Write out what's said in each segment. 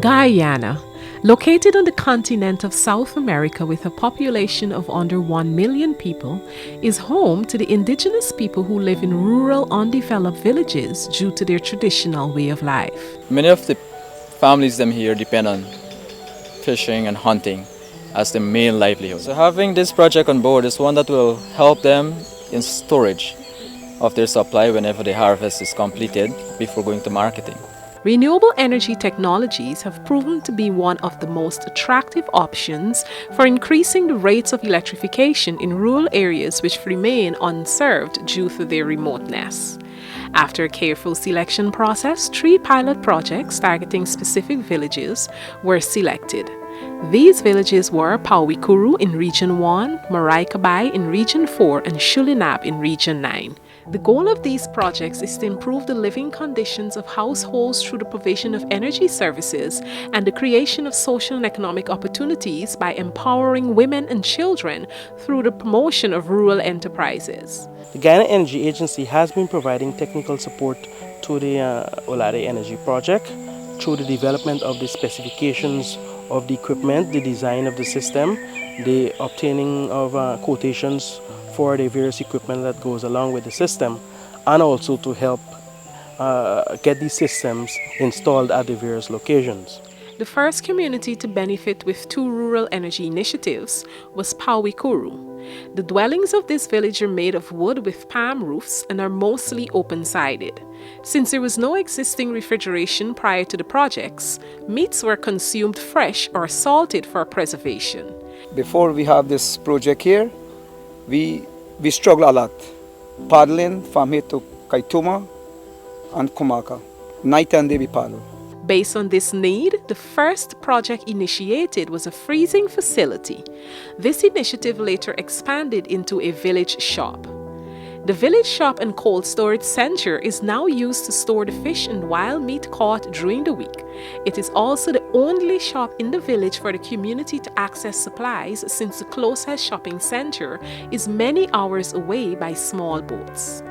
Guyana, located on the continent of South America with a population of under 1 million people, is home to the indigenous people who live in rural, undeveloped villages due to their traditional way of life. Many of the families them here depend on fishing and hunting as the main livelihood. So having this project on board is one that will help them in storage of their supply whenever the harvest is completed before going to marketing. Renewable energy technologies have proven to be one of the most attractive options for increasing the rates of electrification in rural areas which remain unserved due to their remoteness. After a careful selection process, 3 pilot projects targeting specific villages were selected. These villages were Pauwikuru in Region 1, Maraikabai in Region 4, and Shulinab in Region 9. The goal of these projects is to improve the living conditions of households through the provision of energy services and the creation of social and economic opportunities by empowering women and children through the promotion of rural enterprises. The Guyana Energy Agency has been providing technical support to the OLADE energy project through the development of the specifications of the equipment, the design of the system, the obtaining of quotations for the various equipment that goes along with the system, and also to help get these systems installed at the various locations. The first community to benefit with 2 rural energy initiatives was Pauwikuru. The dwellings of this village are made of wood with palm roofs and are mostly open-sided. Since there was no existing refrigeration prior to the projects, meats were consumed fresh or salted for preservation. Before we have this project here, we struggle a lot, paddling from here to Kaituma and Kumaka. Night and day we paddle. Based on this need, the first project initiated was a freezing facility. This initiative later expanded into a village shop. The village shop and cold storage center is now used to store the fish and wild meat caught during the week. It is also the only shop in the village for the community to access supplies since the closest shopping center is many hours away by small boats.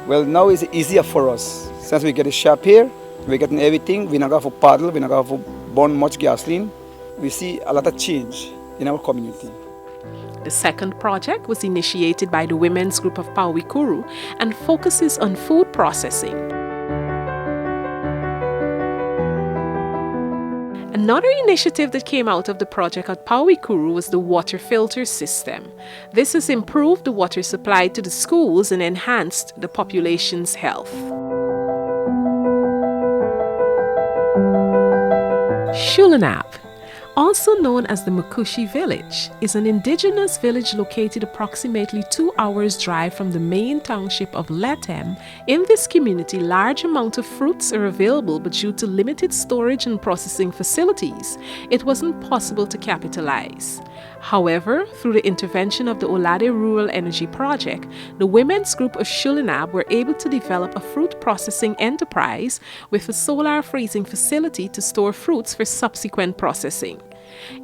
Well, now it's easier for us. Since we get a shop here, we're getting everything. We not have to paddle, we not have to burn much gasoline. We see a lot of change in our community. The second project was initiated by the women's group of Pauwikuru and focuses on food processing. Another initiative that came out of the project at Pauwikuru was the water filter system. This has improved the water supply to the schools and enhanced the population's health. Shulinab, also known as the Makushi village, is an indigenous village located approximately 2 hours drive from the main township of Letem. In this community, large amount of fruits are available, but due to limited storage and processing facilities, it wasn't possible to capitalize. However, through the intervention of the OLADE Rural Energy Project, the women's group of Shulinab were able to develop a fruit processing enterprise with a solar freezing facility to store fruits for subsequent processing.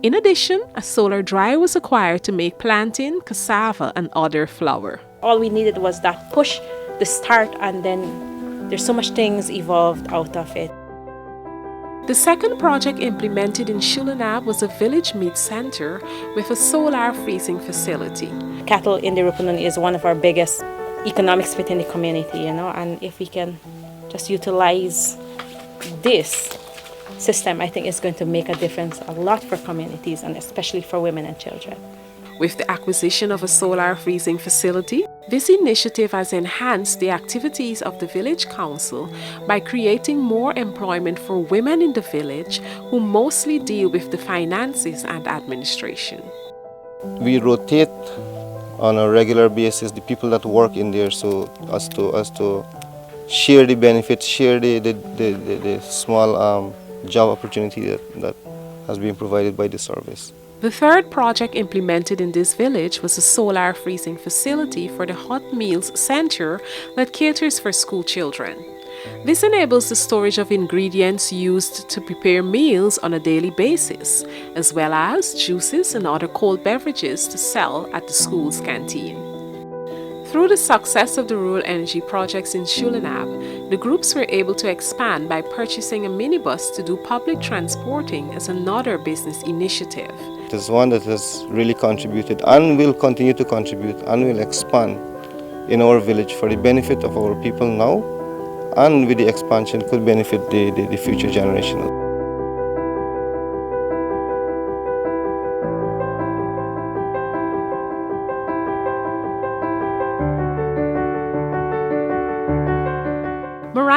In addition, a solar dryer was acquired to make plantain, cassava, and other flour. All we needed was that push, the start, and then there's so much things evolved out of it. The second project implemented in Shulinab was a village meat center with a solar freezing facility. Cattle in the Rupununi is one of our biggest economics within the community, and if we can just utilize this system, I think it's going to make a difference a lot for communities and especially for women and children. With the acquisition of a solar freezing facility, this initiative has enhanced the activities of the village council by creating more employment for women in the village who mostly deal with the finances and administration. We rotate on a regular basis the people that work in there, so as to share the benefits, share the small job opportunity that has been provided by the service. The third project implemented in this village was a solar freezing facility for the Hot Meals Center that caters for school children. This enables the storage of ingredients used to prepare meals on a daily basis, as well as juices and other cold beverages to sell at the school's canteen. Through the success of the rural energy projects in Shulinab, The groups were able to expand by purchasing a minibus to do public transporting as another business initiative. It is one that has really contributed and will continue to contribute and will expand in our village for the benefit of our people now, and with the expansion could benefit the future generation.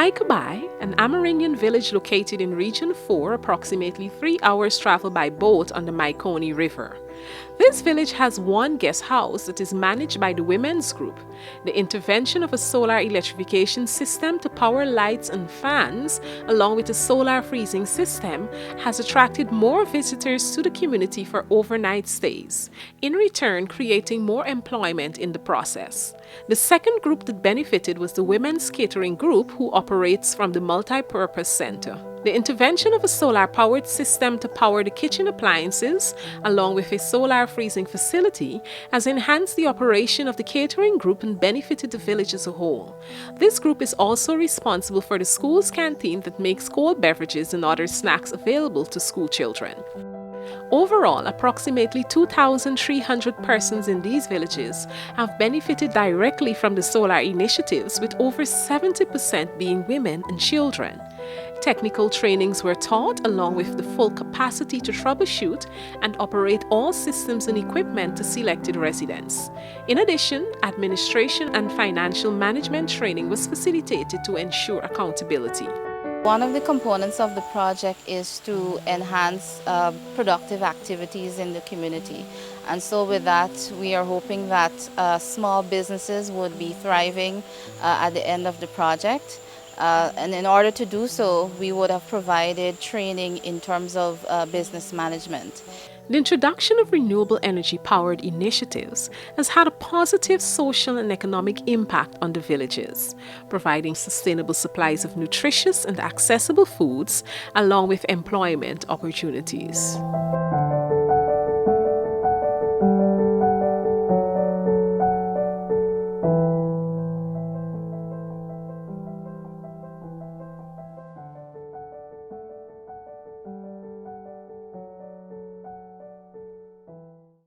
Kabai, an Amerindian village located in Region 4, approximately 3 hours travel by boat on the Maikoni River. This village has one guest house that is managed by the women's group. The intervention of a solar electrification system to power lights and fans, along with a solar freezing system, has attracted more visitors to the community for overnight stays, in return creating more employment in the process. The second group that benefited was the women's catering group, who operates from the multi-purpose center. The intervention of a solar-powered system to power the kitchen appliances, along with a solar freezing facility, has enhanced the operation of the catering group and benefited the village as a whole. This group is also responsible for the school's canteen that makes cold beverages and other snacks available to school children. Overall, approximately 2,300 persons in these villages have benefited directly from the solar initiatives, with over 70% being women and children. Technical trainings were taught, along with the full capacity to troubleshoot and operate all systems and equipment to selected residents. In addition, administration and financial management training was facilitated to ensure accountability. One of the components of the project is to enhance productive activities in the community. And so with that, we are hoping that small businesses would be thriving at the end of the project. And in order to do so, we would have provided training in terms of business management. The introduction of renewable energy-powered initiatives has had a positive social and economic impact on the villages, providing sustainable supplies of nutritious and accessible foods, along with employment opportunities.